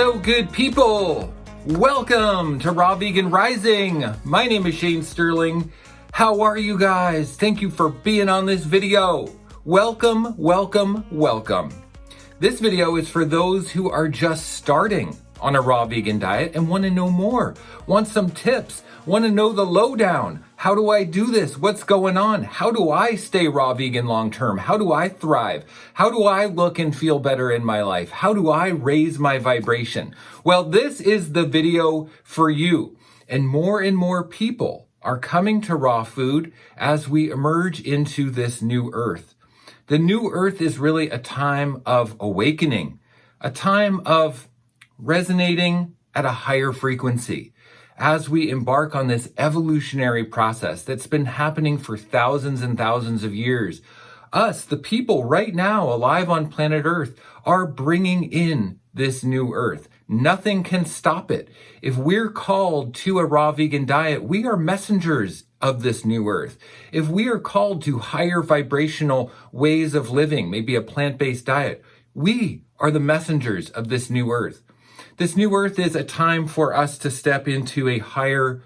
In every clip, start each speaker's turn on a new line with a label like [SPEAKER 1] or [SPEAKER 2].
[SPEAKER 1] Hello, good people. Welcome to Raw Vegan Rising. My name is Shane Sterling. How are you guys? Thank you for being on this video. Welcome, welcome, welcome. This video is for those who are just starting on a raw vegan diet and want to know more, want some tips, want to know the lowdown. How do I do this? What's going on? How do I stay raw vegan long term? How do I thrive? How do I look and feel better in my life? How do I raise my vibration? Well, this is the video for you. And more people are coming to raw food as we emerge into this new earth. The new earth is really a time of awakening, a time of resonating at a higher frequency as we embark on this evolutionary process that's been happening for thousands and thousands of years. Us, the people right now alive on planet Earth, are bringing in this new earth. Nothing can stop it. If we're called to a raw vegan diet, we are messengers of this new earth. If we are called to higher vibrational ways of living, maybe a plant-based diet, we are the messengers of this new earth. This new earth is a time for us to step into a higher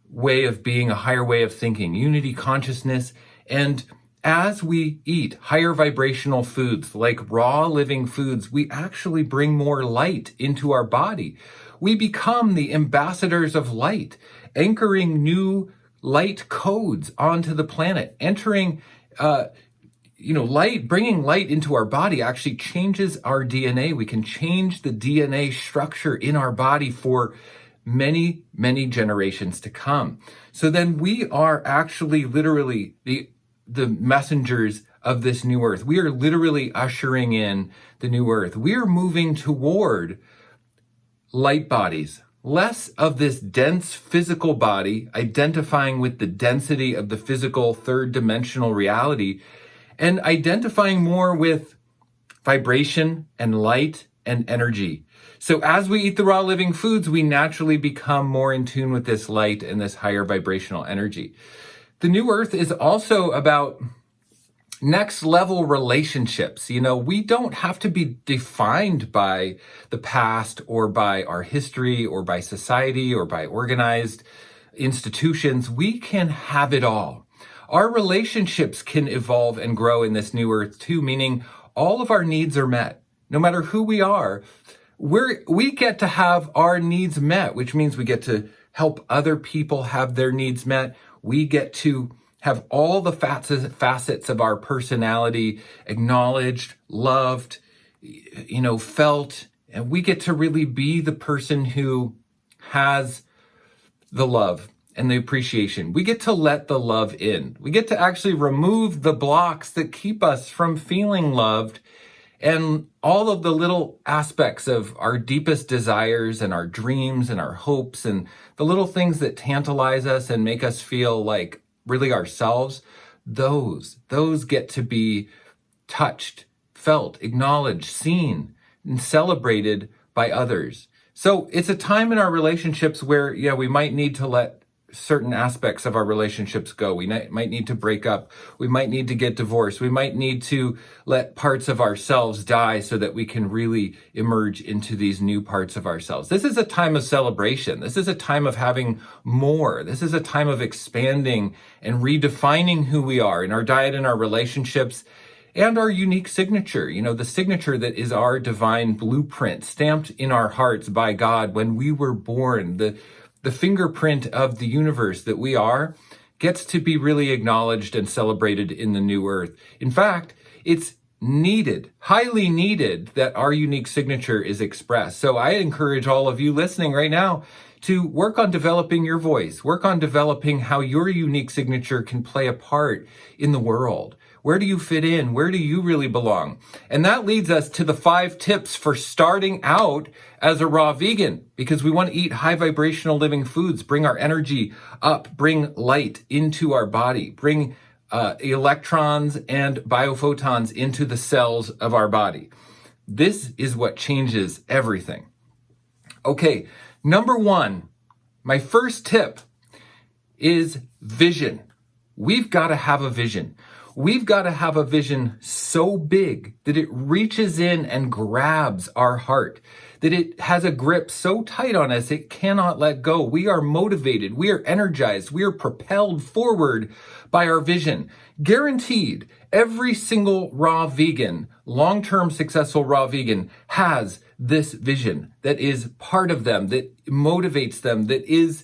[SPEAKER 1] way of being, a higher way of thinking, unity consciousness. And as we eat higher vibrational foods like raw living foods, we actually bring more light into our body. We become the ambassadors of light, anchoring new light codes onto the planet, entering light, bringing light into our body actually changes our DNA. We can change the DNA structure in our body for many, many generations to come. So then we are actually literally the messengers of this new earth. We are literally ushering in the new earth. We are moving toward light bodies, less of this dense physical body, identifying with the density of the physical third dimensional reality, and identifying more with vibration and light and energy. So as we eat the raw living foods, we naturally become more in tune with this light and this higher vibrational energy. The new earth is also about next level relationships. We don't have to be defined by the past or by our history or by society or by organized institutions. We can have it all. Our relationships can evolve and grow in this new earth too, meaning all of our needs are met. No matter who we are, we get to have our needs met, which means we get to help other people have their needs met. We get to have all the facets of our personality acknowledged, loved, felt, and we get to really be the person who has the love and the appreciation. We get to let the love in. We get to actually remove the blocks that keep us from feeling loved and all of the little aspects of our deepest desires and our dreams and our hopes and the little things that tantalize us and make us feel like really ourselves. Those get to be touched, felt, acknowledged, seen, and celebrated by others. So it's a time in our relationships where, we might need to let certain aspects of our relationships go. We might need to break up. We might need to get divorced. We might need to let parts of ourselves die so that we can really emerge into these new parts of ourselves. This is a time of celebration. This is a time of having more. This is a time of expanding and redefining who we are in our diet and our relationships and our unique signature, the signature that is our divine blueprint stamped in our hearts by God when we were born. The fingerprint of the universe that we are gets to be really acknowledged and celebrated in the new earth. In fact, it's needed, highly needed, that our unique signature is expressed. So I encourage all of you listening right now to work on developing your voice, work on developing how your unique signature can play a part in the world. Where do you fit in? Where do you really belong? And that leads us to the 5 tips for starting out as a raw vegan, because we want to eat high vibrational living foods, bring our energy up, bring light into our body, bring electrons and biophotons into the cells of our body. This is what changes everything. Okay, number 1, my first tip is vision. We've got to have a vision. We've got to have a vision so big that it reaches in and grabs our heart, that it has a grip so tight on us it cannot let go. We are motivated, we are energized, we are propelled forward by our vision. Guaranteed, every single raw vegan, long-term successful raw vegan has this vision that is part of them, that motivates them, that is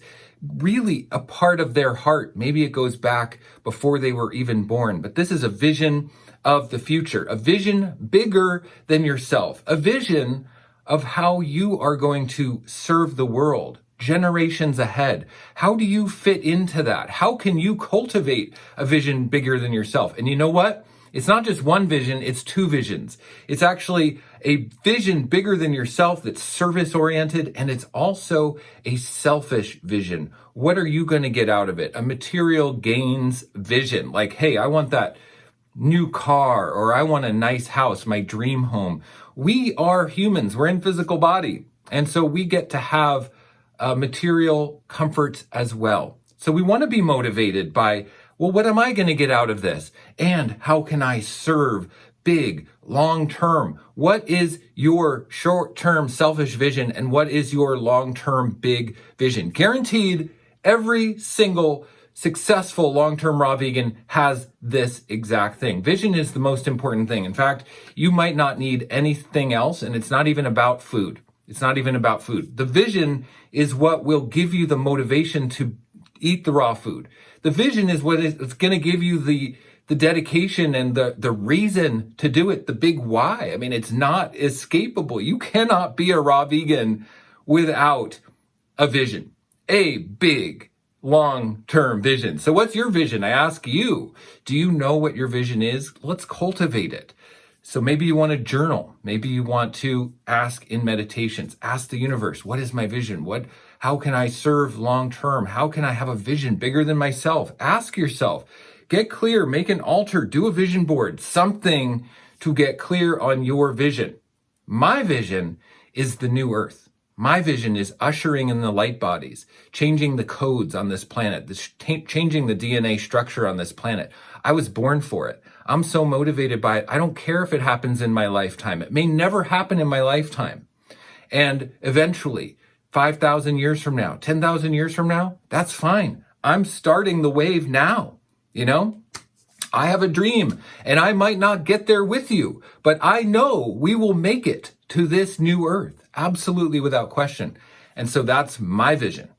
[SPEAKER 1] really a part of their heart. Maybe it goes back before they were even born, but this is a vision of the future, a vision bigger than yourself, a vision of how you are going to serve the world generations ahead. How do you fit into that? How can you cultivate a vision bigger than yourself? And you know what? It's not just one vision, it's two visions. It's actually a vision bigger than yourself that's service-oriented, and it's also a selfish vision. What are you going to get out of it? A material gains vision. Like, hey, I want that new car, or I want a nice house, my dream home. We are humans. We're in physical body. And so we get to have material comforts as well. So we want to be motivated by, well, what am I going to get out of this? And how can I serve big, long-term? What is your short-term selfish vision and what is your long-term big vision? Guaranteed, every single successful long-term raw vegan has this exact thing. Vision is the most important thing. In fact, you might not need anything else, and it's not even about food. It's not even about food. The vision is what will give you the motivation to eat the raw food. The vision is what it's going to give you the dedication and the reason to do it, the big why. I mean, it's not escapable. You cannot be a raw vegan without a vision, a big, long-term vision. So what's your vision? I ask you, do you know what your vision is? Let's cultivate it. So maybe you want to journal. Maybe you want to ask in meditations, ask the universe, what is my vision? How can I serve long-term? How can I have a vision bigger than myself? Ask yourself, get clear, make an altar, do a vision board, something to get clear on your vision. My vision is the new earth. My vision is ushering in the light bodies, changing the codes on this planet, changing the DNA structure on this planet. I was born for it. I'm so motivated by it. I don't care if it happens in my lifetime. It may never happen in my lifetime. And eventually, 5,000 years from now, 10,000 years from now, that's fine. I'm starting the wave now, you know? I have a dream, and I might not get there with you, but I know we will make it to this new earth, absolutely without question. And so that's my vision.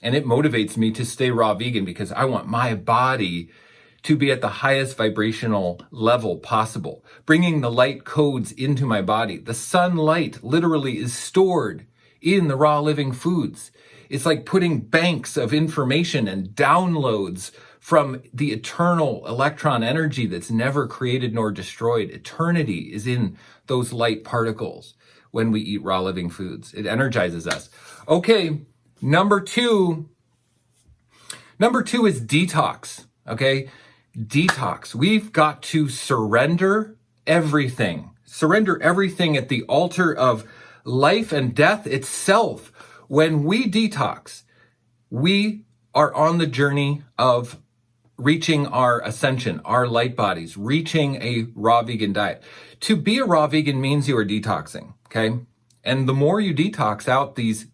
[SPEAKER 1] And it motivates me to stay raw vegan because I want my body to be at the highest vibrational level possible, bringing the light codes into my body. The sunlight literally is stored in the raw living foods. It's like putting banks of information and downloads from the eternal electron energy that's never created nor destroyed. Eternity is in those light particles when we eat raw living foods. It energizes us. Okay, number two is detox, okay? Detox. We've got to surrender everything. Surrender everything at the altar of life and death itself. When we detox, we are on the journey of reaching our ascension, our light bodies, reaching a raw vegan diet. To be a raw vegan means you are detoxing, okay? And the more you detox out these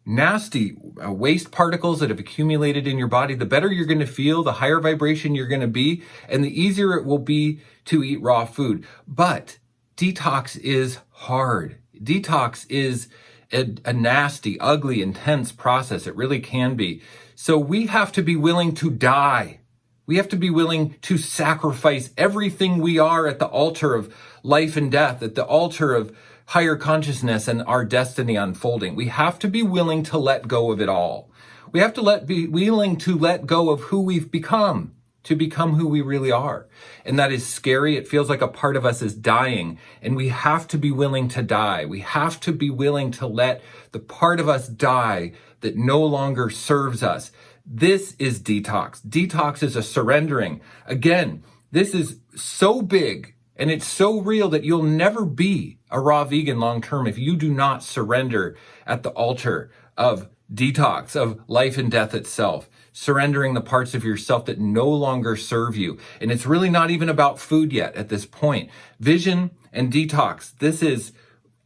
[SPEAKER 1] nasty waste particles that have accumulated in your body, the better you're going to feel, the higher vibration you're going to be, and the easier it will be to eat raw food. But detox is hard. Detox is a nasty, ugly, intense process. It really can be. So we have to be willing to die. We have to be willing to sacrifice everything we are at the altar of life and death, at the altar of higher consciousness and our destiny unfolding. We have to be willing to let go of it all. We have to be willing to let go of who we've become, to become who we really are. And that is scary. It feels like a part of us is dying, and we have to be willing to die. We have to be willing to let the part of us die that no longer serves us. This is detox. Detox is a surrendering. Again, this is so big and it's so real that you'll never be a raw vegan long-term if you do not surrender at the altar of detox, of life and death itself, surrendering the parts of yourself that no longer serve you. And it's really not even about food yet at this point. Vision and detox, this is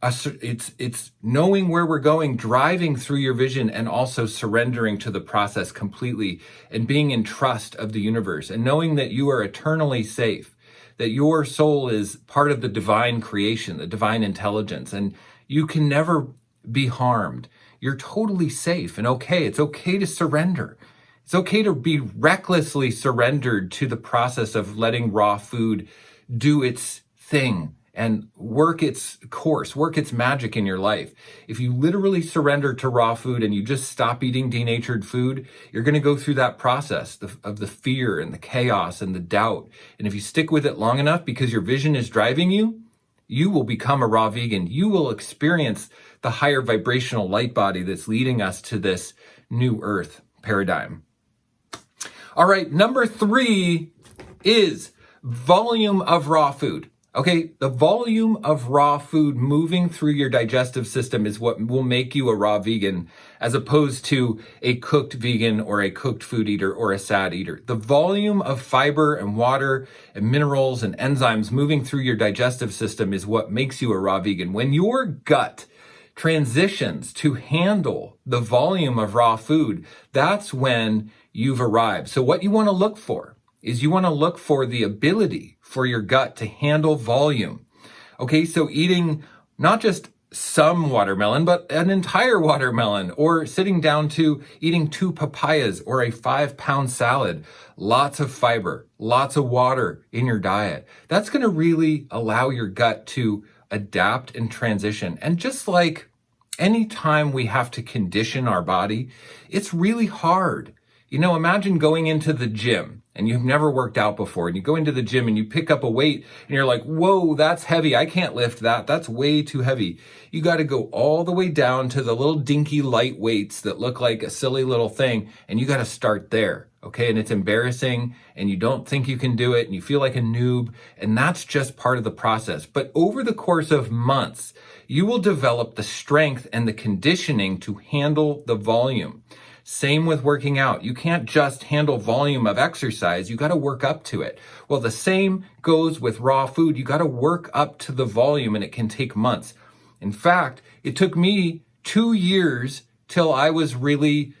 [SPEAKER 1] it's knowing where we're going, driving through your vision, and also surrendering to the process completely and being in trust of the universe and knowing that you are eternally safe, that your soul is part of the divine creation, the divine intelligence, and you can never be harmed. You're totally safe and okay. It's okay to surrender. It's okay to be recklessly surrendered to the process of letting raw food do its thing and work its course, work its magic in your life. If you literally surrender to raw food and you just stop eating denatured food, you're going to go through that process of the fear and the chaos and the doubt. And if you stick with it long enough because your vision is driving you, you will become a raw vegan. You will experience the higher vibrational light body that's leading us to this new earth paradigm. All right, number 3 is volume of raw food. Okay, the volume of raw food moving through your digestive system is what will make you a raw vegan, as opposed to a cooked vegan or a cooked food eater or a sad eater. The volume of fiber and water and minerals and enzymes moving through your digestive system is what makes you a raw vegan. When your gut transitions to handle the volume of raw food, that's when you've arrived. So what you want to look for is you want to look for the ability for your gut to handle volume. Okay, so eating not just some watermelon, but an entire watermelon, or sitting down to eating 2 papayas or a 5-pound salad, lots of fiber, lots of water in your diet. That's going to really allow your gut to adapt and transition. And just like any time we have to condition our body, it's really hard. You know, imagine going into the gym and you've never worked out before, and you go into the gym and you pick up a weight and you're like, whoa, that's heavy. I can't lift that. That's way too heavy. You got to go all the way down to the little dinky light weights that look like a silly little thing. And you got to start there. Okay. And it's embarrassing and you don't think you can do it and you feel like a noob. And that's just part of the process. But over the course of months, you will develop the strength and the conditioning to handle the volume. Same with working out. You can't just handle volume of exercise. You got to work up to it. Well, the same goes with raw food. You got to work up to the volume, and it can take months. In fact, it took me 2 years till I was really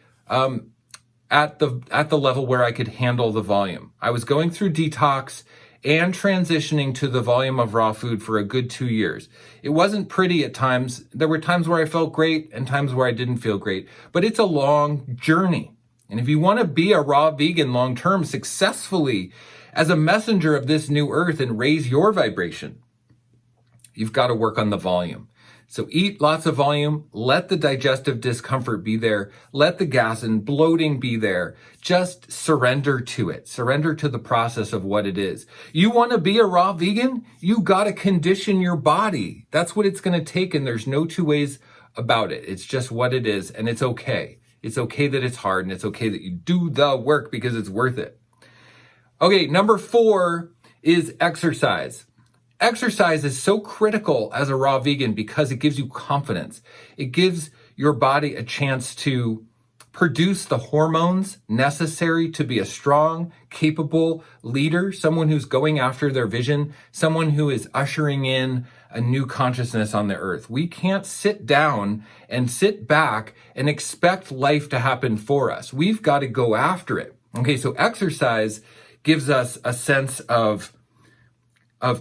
[SPEAKER 1] at the level where I could handle the volume. I was going through detox and transitioning to the volume of raw food for a good 2 years. It wasn't pretty at times. There were times where I felt great and times where I didn't feel great, but it's a long journey. And if you want to be a raw vegan long-term successfully as a messenger of this new earth and raise your vibration, you've got to work on the volume. So eat lots of volume, let the digestive discomfort be there, let the gas and bloating be there. Just surrender to it. Surrender to the process of what it is. You want to be a raw vegan? You got to condition your body. That's what it's going to take, and there's no two ways about it. It's just what it is, and it's okay. It's okay that it's hard, and it's okay that you do the work because it's worth it. Okay, number 4 is exercise. Exercise is so critical as a raw vegan because it gives you confidence. It gives your body a chance to produce the hormones necessary to be a strong, capable leader, someone who's going after their vision, someone who is ushering in a new consciousness on the earth. We can't sit down and sit back and expect life to happen for us. We've got to go after it. Okay, so exercise gives us a sense of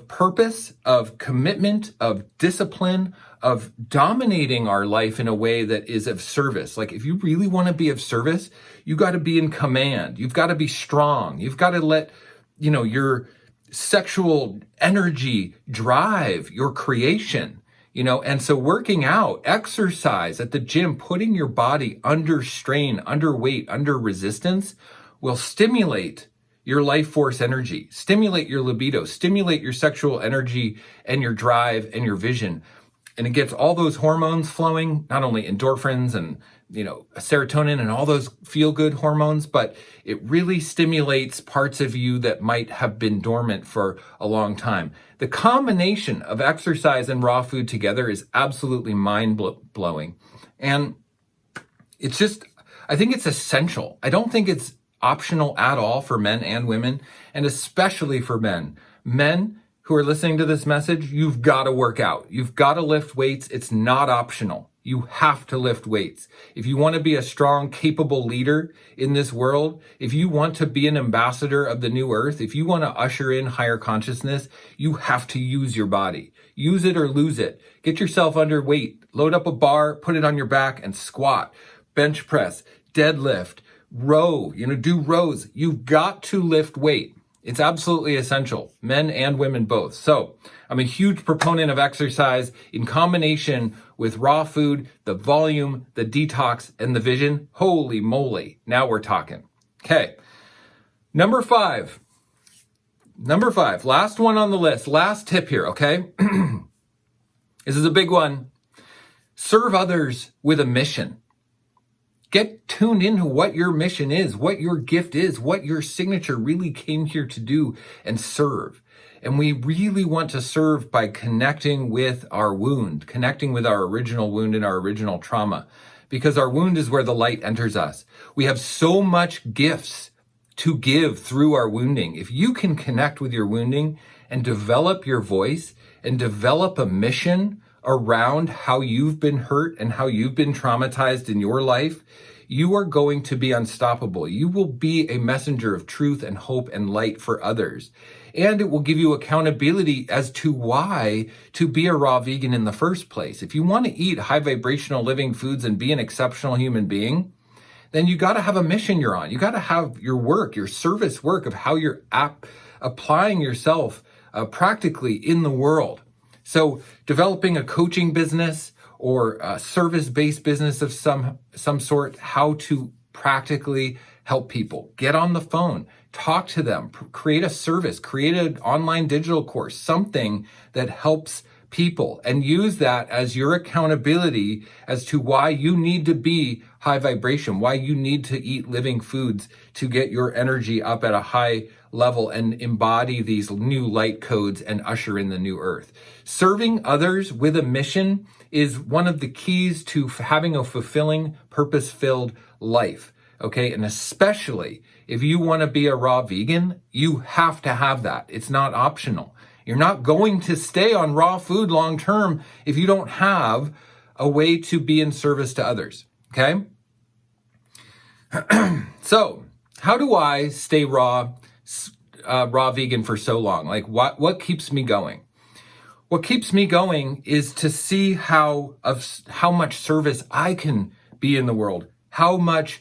[SPEAKER 1] purpose, of commitment, of discipline, of dominating our life in a way that is of service. Like if you really want to be of service, you got to be in command. You've got to be strong. You've got to let, your sexual energy drive your creation, and so working out, exercise at the gym, putting your body under strain, under weight, under resistance will stimulate your life force energy, stimulate your libido, stimulate your sexual energy and your drive and your vision. And it gets all those hormones flowing, not only endorphins and, serotonin and all those feel-good hormones, but it really stimulates parts of you that might have been dormant for a long time. The combination of exercise and raw food together is absolutely mind-blowing. And it's just, I think it's essential. I don't think it's optional at all for men and women, and especially for men. Men who are listening to this message, you've got to work out. You've got to lift weights. It's not optional. You have to lift weights. If you want to be a strong, capable leader in this world, if you want to be an ambassador of the new earth, if you want to usher in higher consciousness, you have to use your body. Use it or lose it. Get yourself underweight. Load up a bar, put it on your back and squat, bench press, deadlift, row, do rows. You've got to lift weight. It's absolutely essential, men and women both. So I'm a huge proponent of exercise in combination with raw food, the volume, the detox, and the vision. Holy moly. Now we're talking. Okay. Number five, last one on the list, last tip here. Okay. This is a big one. Serve others with a mission. Get tuned into what your mission is, what your gift is, what your signature really came here to do and serve. And we really want to serve by connecting with our wound, connecting with our original wound and our original trauma, because our wound is where the light enters us. We have so much gifts to give through our wounding. If you can connect with your wounding and develop your voice and develop a mission around how you've been hurt and how you've been traumatized in your life, you are going to be unstoppable. You will be a messenger of truth and hope and light for others. And it will give you accountability as to why to be a raw vegan in the first place. If you want to eat high vibrational living foods and be an exceptional human being, then you got to have a mission you're on. You got to have your work, your service work of how you're applying yourself practically in the world. So developing a coaching business or a service-based business of some sort, how to practically help people. Get on the phone, talk to them, create a service, create an online digital course, something that helps people, and use that as your accountability as to why you need to be high vibration, why you need to eat living foods to get your energy up at a high level and embody these new light codes and usher in the new earth. Serving others with a mission is one of the keys to having a fulfilling, purpose-filled life. Okay, and especially if you want to be a raw vegan, you have to have that. It's not optional. You're not going to stay on raw food long term if you don't have a way to be in service to others. Okay? So, how do I stay raw vegan for so long? Like, what keeps me going? What keeps me going is to see how much service I can be in the world, how much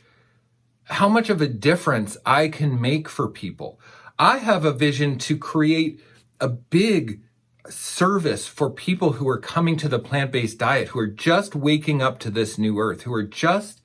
[SPEAKER 1] of a difference I can make for people. I have a vision to create a big service for people who are coming to the plant-based diet, who are just waking up to this new earth, who are just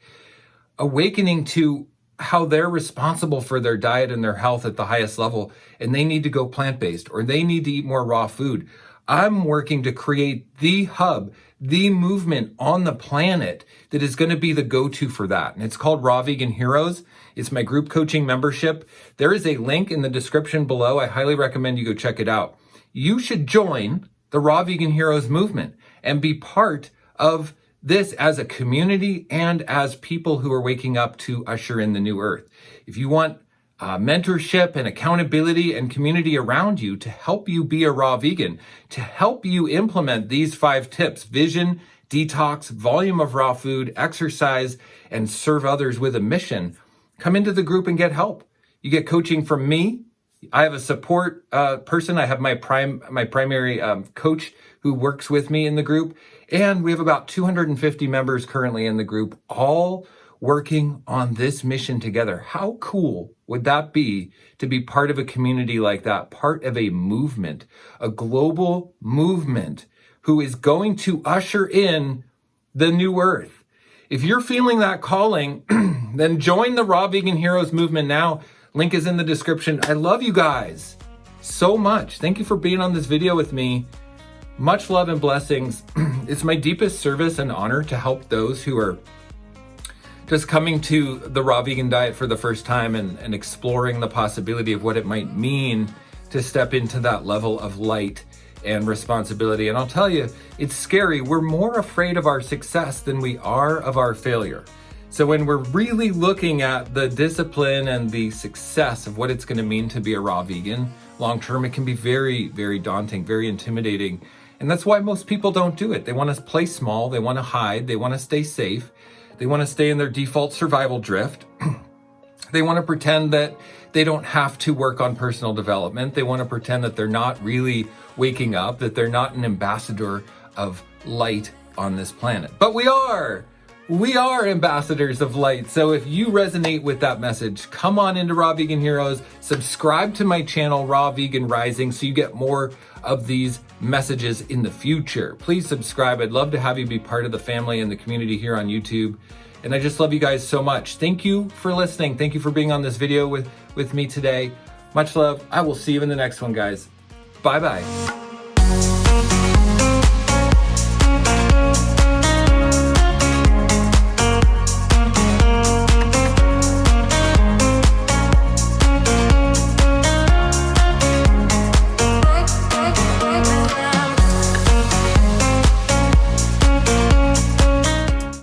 [SPEAKER 1] awakening to how they're responsible for their diet and their health at the highest level, and they need to go plant-based or they need to eat more raw food. I'm working to create the hub, the movement on the planet that is going to be the go-to for that. And it's called Raw Vegan Heroes. It's my group coaching membership. There is a link in the description below. I highly recommend you go check it out. You should join the Raw Vegan Heroes movement and be part of this as a community and as people who are waking up to usher in the new earth. If you want mentorship and accountability and community around you to help you be a raw vegan, to help you implement these 5 tips: vision, detox, volume of raw food, exercise, and serve others with a mission, come into the group and get help. You get coaching from me. I have a support person. I have my primary coach who works with me in the group. And we have about 250 members currently in the group, all working on this mission together. How cool would that be to be part of a community like that, part of a movement, a global movement who is going to usher in the new earth? If you're feeling that calling, then join the Raw Vegan Heroes movement now. Link is in the description. I love you guys so much. Thank you for being on this video with me. Much love and blessings. It's my deepest service and honor to help those who are just coming to the raw vegan diet for the first time and exploring the possibility of what it might mean to step into that level of light and responsibility. And I'll tell you, it's scary. We're more afraid of our success than we are of our failure. So when we're really looking at the discipline and the success of what it's going to mean to be a raw vegan long term, it can be very, very daunting, very intimidating. And that's why most people don't do it. They want to play small, they want to hide, they want to stay safe, they want to stay in their default survival drift. They want to pretend that they don't have to work on personal development. They want to pretend that they're not really waking up, that they're not an ambassador of light on this planet. But we are. We are ambassadors of light. So if you resonate with that message, come on into Raw Vegan Heroes, subscribe to my channel, Raw Vegan Rising, so you get more of these messages in the future. Please subscribe. I'd love to have you be part of the family and the community here on YouTube. And I just love you guys so much. Thank you for listening. Thank you for being on this video with me today. Much love. I will see you in the next one, guys. Bye-bye.